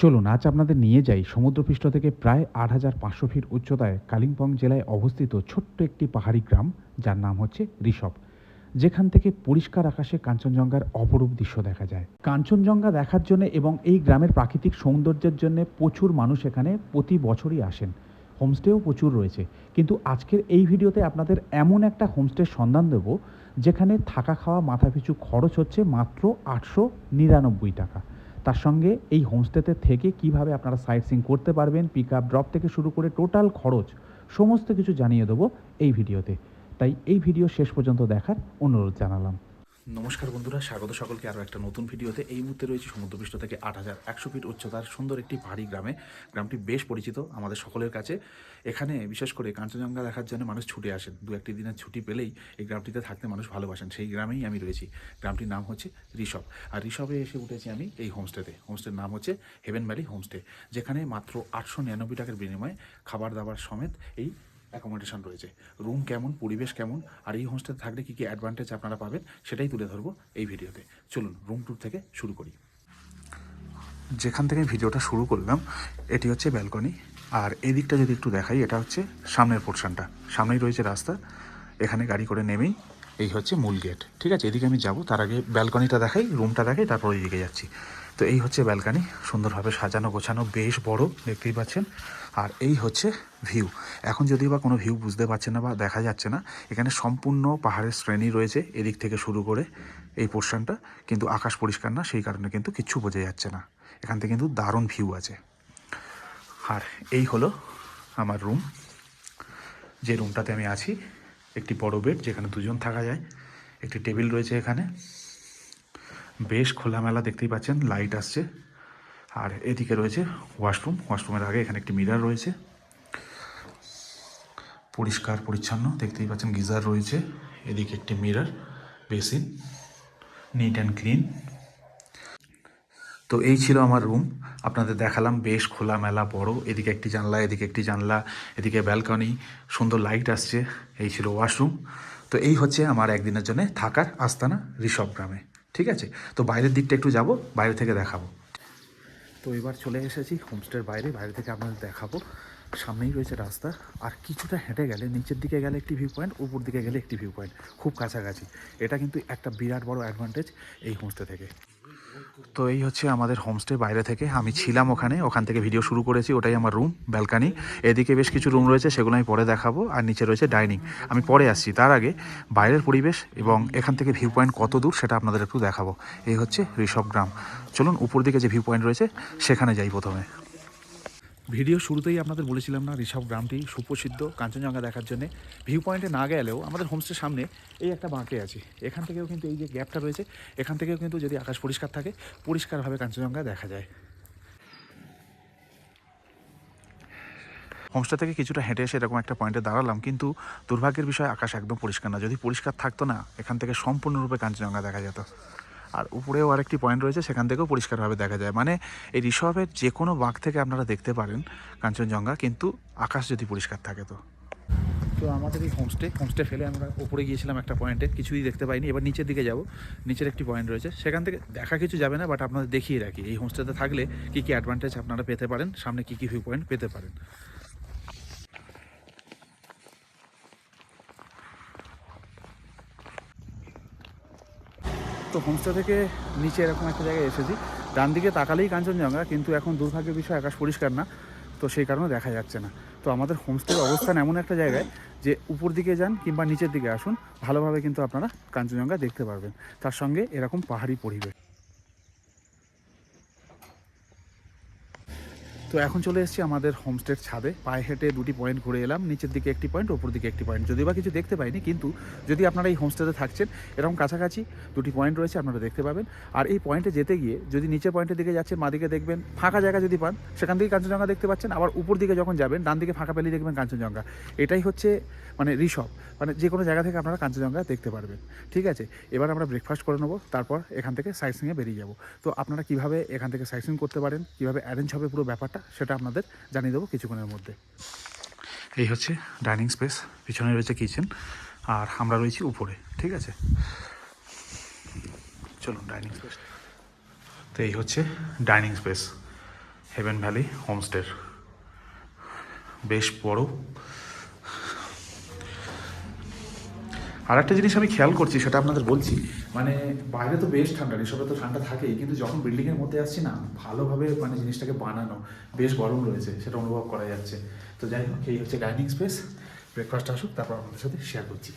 চলুন আজ আপনাদের নিয়ে যাই সমুদ্রপৃষ্ঠ থেকে প্রায় ৮৫০০ ফিট উচ্চতায় কালিম্পং জেলায় অবস্থিত ছোট্ট একটি পাহাড়ি গ্রাম, যার নাম হচ্ছে ঋষভ। যেখান থেকে পরিষ্কার আকাশে কাঞ্চনজঙ্ঘার অপরূপ দৃশ্য দেখা যায়। কাঞ্চনজঙ্ঘা দেখার জন্য এবং এই গ্রামের প্রাকৃতিক সৌন্দর্যের জন্য প্রচুর মানুষ এখানে প্রতি বছরই আসেন। হোমস্টেও প্রচুর রয়েছে, কিন্তু আজকের এই ভিডিওতে আপনাদের এমন একটা হোমস্টের সন্ধান দেব যেখানে থাকা খাওয়া মাথাপিছু খরচ হচ্ছে মাত্র ৮৯৯ টাকা। তার সঙ্গে এই হোমস্টেতে থেকে কিভাবে আপনারা সাইট সিইং করতে পারবেন, পিক আপ ড্রপ থেকে শুরু করে টোটাল খরচ সমস্ত কিছু জানিয়ে দেবো এই ভিডিওতে। তাই এই ভিডিও শেষ পর্যন্ত দেখার অনুরোধ জানালাম। নমস্কার বন্ধুরা, স্বাগত সকলকে আরও একটা নতুন ভিডিওতে। এই মুহূর্তে রয়েছে সমুদ্রপৃষ্ঠ থেকে ৮১০০ ফিট উচ্চতার সুন্দর একটি পাহাড়ি গ্রামে। গ্রামটি বেশ পরিচিত আমাদের সকলের কাছে। এখানে বিশেষ করে কাঞ্চনজঙ্ঘা দেখার জন্য মানুষ ছুটে আসেন। দু একটি দিনের ছুটি পেলেই এই গ্রামটিতে থাকতে মানুষ ভালোবাসেন। সেই গ্রামেই আমি রয়েছি। গ্রামটির নাম হচ্ছে ঋষভ। আর ঋষভে এসে উঠেছি আমি এই হোমস্টেতে। হোমস্টের নাম হচ্ছে হেভেন ভ্যালি হোমস্টে, যেখানে মাত্র ৮৯৯ টাকার বিনিময়ে খাবার দাবার সমেত এই অ্যাকোমোডেশন রয়েছে। রুম কেমন, পরিবেশ কেমন, আর এই হোমস্টেতে থাকলে কী কী অ্যাডভান্টেজ আপনারা পাবেন সেটাই তুলে ধরবো এই ভিডিওতে। চলুন রুম ট্যুর থেকে শুরু করি। যেখান থেকে ভিডিওটা শুরু করলাম এটি হচ্ছে ব্যালকনি। আর এই দিকটা যদি একটু দেখাই, এটা হচ্ছে সামনের পোর্শনটা। সামনেই রয়েছে রাস্তা, এখানে গাড়ি করে নেমেই এই হচ্ছে মূল গেট। ঠিক আছে, এদিকে আমি যাব, তার আগে ব্যালকনিটা দেখাই, রুমটা দেখাই, তারপর এইদিকে যাচ্ছি। তো এই হচ্ছে ব্যালকনি, সুন্দরভাবে সাজানো গোছানো, বেশ বড়, দেখতেই পাচ্ছেন। আর এই হচ্ছে ভিউ। এখন যদিও বা কোনো ভিউ বুঝতে পারছেন না বা দেখা যাচ্ছে না, এখানে সম্পূর্ণ পাহাড়ের শ্রেণী রয়েছে এদিক থেকে শুরু করে এই পোর্শনটা, কিন্তু আকাশ পরিষ্কার না, সেই কারণে কিন্তু কিচ্ছু বোঝা যাচ্ছে না। এখান থেকে কিন্তু দারুণ ভিউ আছে। আর এই হলো আমার রুম, যে রুমটাতে আমি আছি। একটি বড় বেড, যেখানে দুজন থাকা যায়। একটি টেবিল রয়েছে এখানে, বেশ খোলামেলা, দেখতেই পাচ্ছেন, লাইট আসছে। আর এদিকে রয়েছে ওয়াশরুম। ওয়াশরুমের আগে এখানে একটি মিরর রয়েছে, পরিষ্কার পরিচ্ছন্ন, দেখতেই পাচ্ছেন, গিজার রয়েছে। এদিকে একটি mirror, basin, neat and clean. তো এই ছিল আমার রুম, আপনাদের দেখালাম। বেশ খোলামেলা, বড়, এদিকে একটি জানলা, এদিকে একটি জানলা, এদিকে ব্যালকনি, সুন্দর লাইট আসছে। এই ছিল ওয়াশরুম। তো এই হচ্ছে আমার একদিনের জন্য থাকার আস্তানা ঋষভ গ্রামে। ঠিক আছে, তো বাইরের দিকটা একটু যাব, বাইরে থেকে দেখাবো। তো এবার চলে এসেছি হোমস্টের বাইরে। বাইরে থেকে আপনাদের দেখাবো। সামনেই রয়েছে রাস্তা, আর কিছুটা হেঁটে গেলে নিচের দিকে গেলে একটি ভিউ পয়েন্ট, উপর দিকে গেলে একটি ভিউ পয়েন্ট, খুব কাছাকাছি। এটা কিন্তু একটা বিরাট বড় অ্যাডভান্টেজ এই হোমস্টে থেকে। তো এই হচ্ছে আমাদের হোমস্টে বাইরে থেকে। আমি ছিলাম ওখান থেকে ভিডিও শুরু করেছি। ওটাই আমার রুম, ব্যালকানি। এদিকে বেশ কিছু রুম রয়েছে, সেগুলো আমি পরে দেখাবো। আর নিচে রয়েছে ডাইনিং, আমি পরে আসছি। তার আগে বাইরের পরিবেশ এবং এখান থেকে ভিউ পয়েন্ট কত দূর সেটা আপনাদের একটু দেখাবো। এই হচ্ছে ঋষভ গ্রাম। চলুন উপর দিকে যে ভিউ পয়েন্ট রয়েছে সেখানে যাই প্রথমে। ভিডিও শুরুতেই আপনাদের বলেছিলাম না, ঋষভ গ্রামটি সুপ্রসিদ্ধ কাঞ্চনজঙ্ঘা দেখার জন্য। ভিউ পয়েন্টে না গেলেও আমাদের হোমস্টের সামনে এই একটা বাঁকে আছে, এখান থেকেও কিন্তু এই যে গ্যাপটা রয়েছে, এখান থেকেও কিন্তু যদি আকাশ পরিষ্কার থাকে, পরিষ্কারভাবে কাঞ্চনজঙ্ঘা দেখা যায়। হোমস্টে থেকে কিছুটা হেঁটে এসে এরকম একটা পয়েন্টে দাঁড়ালাম, কিন্তু দুর্ভাগ্যের বিষয় আকাশ একদম পরিষ্কার না। যদি পরিষ্কার থাকতো না, এখান থেকে সম্পূর্ণরূপে কাঞ্চনজঙ্ঘা দেখা যেত। আর উপরেও আরেকটি পয়েন্ট রয়েছে, সেখান থেকেও পরিষ্কারভাবে দেখা যায়। মানে এই ঋষভের যে কোনো বাঁক থেকে আপনারা দেখতে পারেন কাঞ্চনজঙ্ঘা, কিন্তু আকাশ যদি পরিষ্কার থাকে। তো আমাদের এই হোমস্টে ফেলে আমরা উপরে গিয়েছিলাম একটা পয়েন্টে, কিছুই দেখতে পাইনি। এবার নিচের দিকে যাব। নিচের একটি পয়েন্ট রয়েছে, সেখান থেকে দেখা কিছু যাবে না, বাট আপনাদের দেখিয়ে রাখি এই হোমস্টেতে থাকলে কী কী অ্যাডভান্টেজ আপনারা পেতে পারেন, সামনে কী কী ভিউ পয়েন্ট পেতে পারেন। তো হোমস্টে থেকে নিচে এরকম একটা জায়গায় এসেছি। ডান দিকে তাকালেই কাঞ্চনজঙ্ঘা, কিন্তু এখন দুর্ভাগ্যের বিষয় আকাশ পরিষ্কার না, তো সেই কারণে দেখা যাচ্ছে না। তো আমাদের হোমস্টের অবস্থান এমন একটা জায়গায় যে উপর দিকে যান কিংবা নিচের দিকে আসুন, ভালোভাবে কিন্তু আপনারা কাঞ্চনজঙ্ঘা দেখতে পারবেন, তার সঙ্গে এরকম পাহাড়ি পরিবেশ। তো এখন চলে এসেছি আমাদের হোমস্টের ছাদে। পায়ে হেঁটে দুটি পয়েন্ট ঘুরে এলাম, নিচের দিকে একটি পয়েন্ট, ওপর দিকে একটি পয়েন্ট। যদিও বা কিছু দেখতে পাইনি, কিন্তু যদি আপনারা এই হোমস্টেতে থাকছেন, এরকম কাছাকাছি দুটি পয়েন্ট রয়েছে, আপনারা দেখতে পাবেন। আর এই পয়েন্টে যেতে গিয়ে যদি নিচের পয়েন্টের দিকে যাচ্ছেন, মা দিকে দেখবেন ফাঁকা জায়গা যদি পান, সেখান থেকে কাঞ্চনজঙ্ঘা দেখতে পাচ্ছেন। আবার উপর দিকে যখন যাবেন, ডান দিকে ফাঁকা পেলেই দেখবেন কাঞ্চনজঙ্ঘা। এটাই হচ্ছে মানে ঋষভ, মানে যে কোনো জায়গা থেকে আপনারা কাঞ্চনজঙ্ঘা দেখতে পারবেন। ঠিক আছে, এবার আমরা ব্রেকফাস্ট করে নেবো, তারপর এখান থেকে সাইট সিইংয়ে বেরিয়ে যাব। তো আপনারা কীভাবে এখান থেকে সাইট সিইং করতে পারেন, কীভাবে অ্যারেঞ্জ হবে পুরো ব্যাপারটা, সেটা আপনাদের জানিয়ে দেবো কিছুক্ষণের মধ্যে। এই হচ্ছে ডাইনিং স্পেস, পিছনে রয়েছে কিচেন, আর আমরা রয়েছি উপরে। ঠিক আছে, চলুন ডাইনিং স্পেস। তো এই হচ্ছে ডাইনিং স্পেস। হেভেন ভ্যালি হোমস্টের, বেশ বড়। আর একটা জিনিস আমি খেয়াল করছি, সেটা আপনাদের বলছি, মানে বাইরে তো বেশ ঠান্ডা, রিসর্টে তো ঠান্ডা থাকেই, কিন্তু যখন বিল্ডিংয়ের মধ্যে আসছি না, ভালোভাবে মানে জিনিসটাকে বানানো, বেশ গরম রয়েছে, সেটা অনুভব করা যাচ্ছে। তো যাই হোক, এই হচ্ছে ডাইনিং স্পেস। ব্রেকফাস্ট আসুক, তারপর আপনাদের সাথে শেয়ার করছি।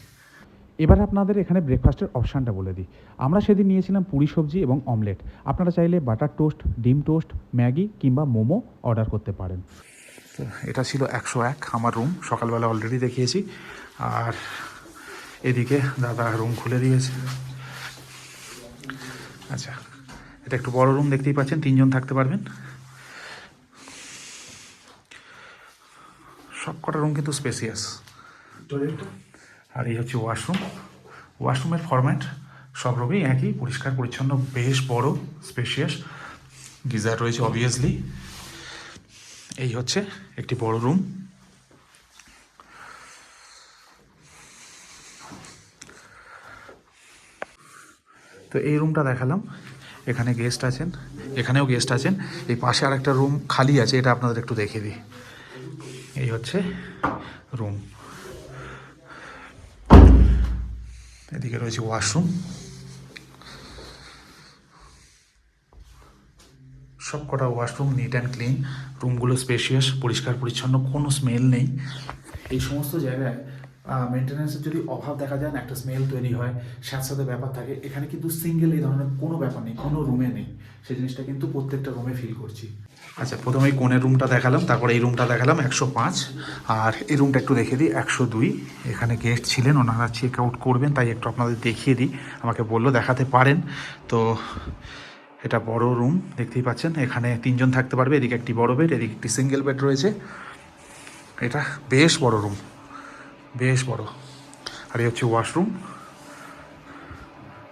এবার আপনাদের এখানে ব্রেকফাস্টের অপশানটা বলে দিই। আমরা সেদিন নিয়েছিলাম পুরি সবজি এবং অমলেট। আপনারা চাইলে বাটার টোস্ট, ডিম টোস্ট, ম্যাগি কিংবা মোমো অর্ডার করতে পারেন। তো এটা ছিল 101 আমার রুম, সকালবেলা অলরেডি দেখিয়েছি। আর এদিকে দাদা রুম খুলে দিয়েছে। আচ্ছা, এটা একটু বড় রুম, দেখতেই পাচ্ছেন, 3 জন থাকতে পারবেন। সব কটা রুম কিন্তু স্পেসিয়াস। আর এই হচ্ছে ওয়াশরুম। ওয়াশরুমের ফরম্যাট সব রুমেই একই, পরিষ্কার পরিচ্ছন্ন, বেশ বড়, স্পেশিয়াস। গিজার রয়েছে অবভিয়াসলি। এই হচ্ছে একটি বড় রুম। তো এই রুমটা দেখালাম, এখানে গেস্ট আছেন, এখানেও গেস্ট আছেন। এই পাশে আর একটা রুম খালি আছে, এটা আপনাদের একটু দেখিয়ে দিই। এই হচ্ছে রুম, এদিকে রয়েছে ওয়াশরুম। সব কটা ওয়াশরুম নিট অ্যান্ড ক্লিন, রুমগুলো স্পেশিয়াস, পরিষ্কার পরিচ্ছন্ন, কোনো স্মেল নেই। এই সমস্ত জায়গায় মেনটেন্যান্সের যদি অভাব দেখা যায় না, একটা স্মেল তৈরি হয়, স্যাঁতস্যাঁতে ব্যাপার থাকে। এখানে কিন্তু সিঙ্গেল এই ধরনের কোনো ব্যাপার নেই, কোনো রুমে নেই। সেই জিনিসটা কিন্তু প্রত্যেকটা রুমে ফিল করছি। আচ্ছা, প্রথমে এই কোণের রুমটা দেখালাম, তারপরে এই রুমটা দেখালাম 105, আর এই রুমটা একটু দেখিয়ে দিই 102। এখানে গেস্ট ছিলেন, ওনারা চেক আউট করবেন, তাই একটু আপনাদের দেখিয়ে দিই। আমাকে বললো দেখাতে পারেন। তো এটা বড় রুম, দেখতেই পাচ্ছেন, এখানে 3 জন থাকতে পারবে। এদিকে একটি বড় বেড, এদিকে একটি সিঙ্গেল বেড রয়েছে। এটা বেশ বড় রুম, বেশ বড়। আর এই হচ্ছে ওয়াশরুম।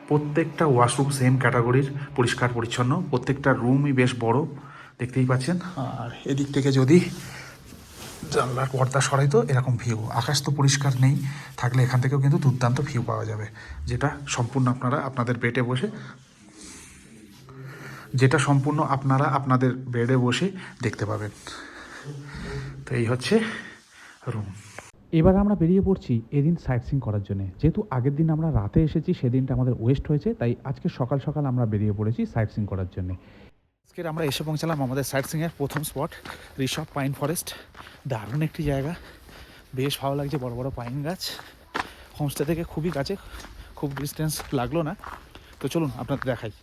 প্রত্যেকটা ওয়াশরুম সেম ক্যাটাগরির, পরিষ্কার পরিচ্ছন্ন, প্রত্যেকটা রুমই বেশ বড়, দেখতেই পাচ্ছেন। আর এদিক থেকে যদি জানলার পর্দা সরাই তো এরকম ভিউ। আকাশ তো পরিষ্কার নেই, থাকলে এখান থেকেও কিন্তু দুর্দান্ত ভিউ পাওয়া যাবে, যেটা সম্পূর্ণ আপনারা আপনাদের বেডে বসে আপনাদের বেডে বসে দেখতে পাবেন। তো এই হচ্ছে রুম। এবার আমরা বেরিয়ে পড়ছি এদিন সাইট সিইং করার জন্য। যেহেতু আগের দিন আমরা রাতে এসেছি, সেদিনটা আমাদের ওয়েস্ট হয়েছে, তাই আজকে সকাল সকাল আমরা বেরিয়ে পড়েছি সাইট সিইং করার জন্য। আজকের আমরা এসে পৌঁছালাম আমাদের সাইট সিইংয়ের প্রথম স্পট, ঋষভ পাইন ফরেস্ট। দারুণ একটি জায়গা, বেশ ভালো লাগছে, বড় বড় পাইন গাছ। হোমস্টে থেকে খুবই কাছে, খুব ডিস্টেন্স লাগলো না। তো চলুন আপনাদের দেখাই।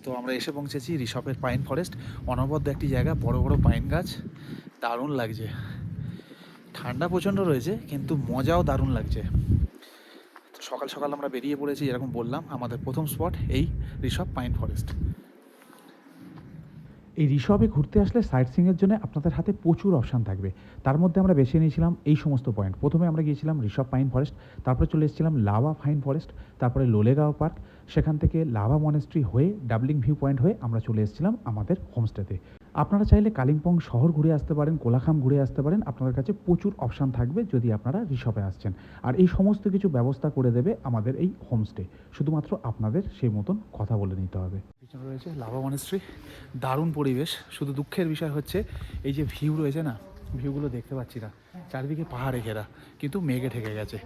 তো আমরা এসে পৌঁছেছি ঋষভের পাইন ফরেস্ট। অনবদ্য একটি জায়গা, বড় বড় পাইন গাছ, দারুণ লাগছে। ঠান্ডা প্রচণ্ড রয়েছে, কিন্তু মজাও দারুণ লাগছে। তো সকাল সকাল আমরা বেরিয়ে পড়েছি, এরকম বললাম, আমাদের প্রথম স্পট এই ঋষভ পাইন ফরেস্ট। এই রিসর্টে ঘুরতে আসলে সাইট সিইংয়ের জন্য আপনাদের হাতে প্রচুর অপশান থাকবে। তার মধ্যে আমরা বেছে নিয়েছিলাম এই সমস্ত পয়েন্ট। প্রথমে আমরা গিয়েছিলাম ঋষভ পাইন ফরেস্ট, তারপরে চলে এসেছিলাম লাভা পাইন ফরেস্ট, তারপরে লোলেগাঁও পার্ক, সেখান থেকে লাভা মনেস্ট্রি হয়ে ডাবলিং ভিউ পয়েন্ট হয়ে আমরা চলে এসেছিলাম আমাদের হোমস্টেতে। আপনারা চাইলে কালিম্পং শহর ঘুরে আসতে পারেন, কোলাখাম ঘুরে আসতে পারেন। আপনাদের কাছে প্রচুর অপশান থাকবে যদি আপনারা ঋষভে আসছেন। আর এই সমস্ত কিছু ব্যবস্থা করে দেবে আমাদের এই হোমস্টে, শুধুমাত্র আপনাদের সেই মতন কথা বলে নিতে হবে। পিছনে রয়েছে লাভা মনেস্ট্রি, দারুণ পরিবেশ। শুধু দুঃখের বিষয় হচ্ছে এই যে ভিউ রয়েছে না, ভিউগুলো দেখতে পাচ্ছি না, চারিদিকে পাহাড়ে ঘেরা, কিন্তু মেঘে ঢেকে গেছে।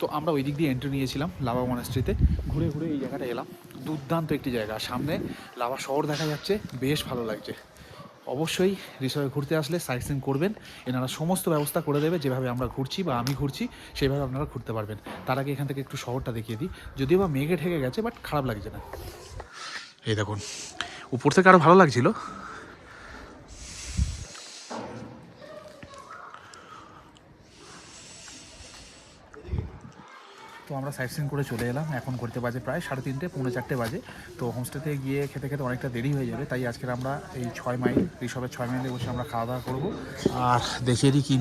তো আমরা ওই দিক দিয়ে এন্ট্রি নিয়েছিলাম লাভা মনেস্ট্রিতে। ঘুরে ঘুরে এই জায়গাটা এলাম, দুর্দান্ত একটি জায়গা, সামনে লাভা শহর দেখা যাচ্ছে, বেশ ভালো লাগছে। অবশ্যই রিসর্টে ঘুরতে আসলে সাইট সিইং করবেন, এনারা সমস্ত ব্যবস্থা করে দেবে। যেভাবে আমরা ঘুরছি বা আমি ঘুরছি সেভাবে আপনারা ঘুরতে পারবেন। তার আগে এখান থেকে একটু শহরটা দেখিয়ে দিই, যদিও বা মেঘে ঠেকে গেছে, বাট খারাপ লাগছে না। এই দেখুন, উপর থেকে আরও ভালো লাগছিল। তো আমরা সাইট সিইং করে চলে এলাম, এখন করতে বাজে প্রায় 3:30 পৌনে 4টে বাজে। তো হোমস্টেতে গিয়ে খেতে খেতে অনেকটা দেরি হয়ে যাবে, তাই আজকের আমরা এই 6 মাইল, ঋষভের 6 মাইলে বসে আমরা খাওয়া দাওয়া করবো। আর দেখিয়ে দিই কী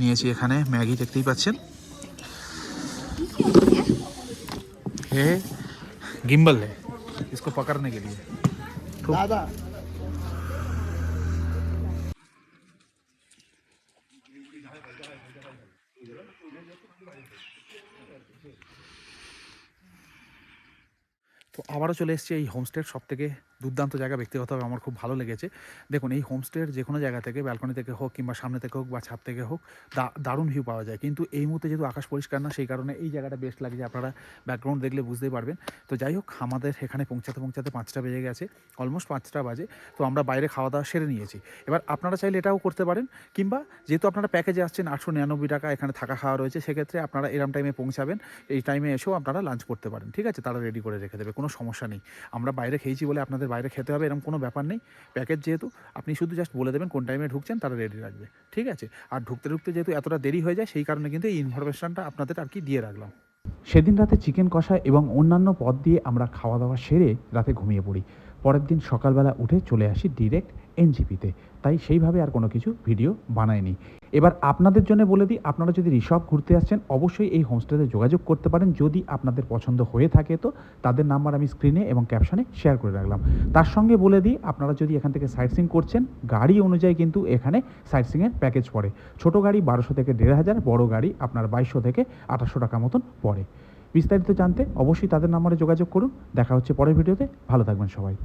নিয়েছি এখানে ম্যাগি, দেখতেই পাচ্ছেন। হে गिम्बल है इसको पकड़ने के लिए। तो তো আবারও চলে এসেছি এই হোমস্টের সবথেকে দুর্দান্ত জায়গা, ব্যক্তিগতভাবে আমার খুব ভালো লেগেছে। দেখুন এই হোমস্টের যে কোনো জায়গা থেকে, ব্যালকনি থেকে হোক কিংবা সামনে থেকে হোক বা ছাদ থেকে হোক, দারুণ ভিউ পাওয়া যায়। কিন্তু এই মুহূর্তে যেহেতু আকাশ পরিষ্কার না, সেই কারণে এই জায়গাটা বেস্ট লাগছে, আপনারা ব্যাকগ্রাউন্ড দেখলে বুঝতেই পারবেন। তো যাই হোক, আমাদের এখানে পৌঁছাতে 5টা বেজে গেছে, অলমোস্ট 5টা বাজে। তো আমরা বাইরে খাওয়া দাওয়া সেরে নিয়েছি। এবার আপনারা চাইলে এটাও করতে পারেন, কিংবা যেহেতু আপনারা প্যাকেজে আসছেন 899 টাকা এখানে থাকা খাওয়া রয়েছে, সেক্ষেত্রে আপনারা এরম টাইমে পৌঁছাবেন, এই টাইমে এসেও আপনারা লাঞ্চ করতে পারেন। ঠিক আছে, তারা রেডি করে রেখে দেবে, কোনো সমস্যা নেই। আমরা বাইরে খেয়েছি বলে আপনাদের বাইরে খেতে হবে এরকম কোনো ব্যাপার নেই। প্যাকেজ যেহেতু, আপনি শুধু জাস্ট বলে দেবেন কোন টাইমে ঢুকছেন, তারা রেডি রাখবে। ঠিক আছে, আর ঢুকতে ঢুকতে যেহেতু এতটা দেরি হয়ে যায়, সেই কারণে কিন্তু এই ইনফরমেশনটা আপনাদের আর কি দিয়ে রাখলাম। সেদিন রাতে চিকেন কষা এবং অন্যান্য পদ দিয়ে আমরা খাওয়া দাওয়া সেরে রাতে ঘুমিয়ে পড়ি। পরের দিন সকালবেলা উঠে চলে আসি ডিরেক্ট এনজিপিতে, তাই সেইভাবে আর কোনো কিছু ভিডিও বানায়নি। এবার আপনাদের জন্য বলে দিই, আপনারা যদি ঋষভ ঘুরতে আসছেন অবশ্যই এই হোমস্টেতে যোগাযোগ করতে পারেন। যদি আপনাদের পছন্দ হয়ে থাকে তো তাদের নাম্বার আমি স্ক্রিনে এবং ক্যাপশনে শেয়ার করে রাখলাম। তার সঙ্গে বলে দিই, আপনারা যদি এখান থেকে সাইট সিইং করছেন, গাড়ি অনুযায়ী কিন্তু এখানে সাইট সিইংয়ের প্যাকেজ পড়ে। ছোটো গাড়ি 1200 থেকে 1500, বড় গাড়ি আপনার 2200 থেকে 2800 টাকা মতন পড়ে। বিস্তারিত জানতে অবশ্যই তাদের নাম্বারে যোগাযোগ করুন। দেখা হচ্ছে পরের ভিডিওতে, ভালো থাকবেন সবাই।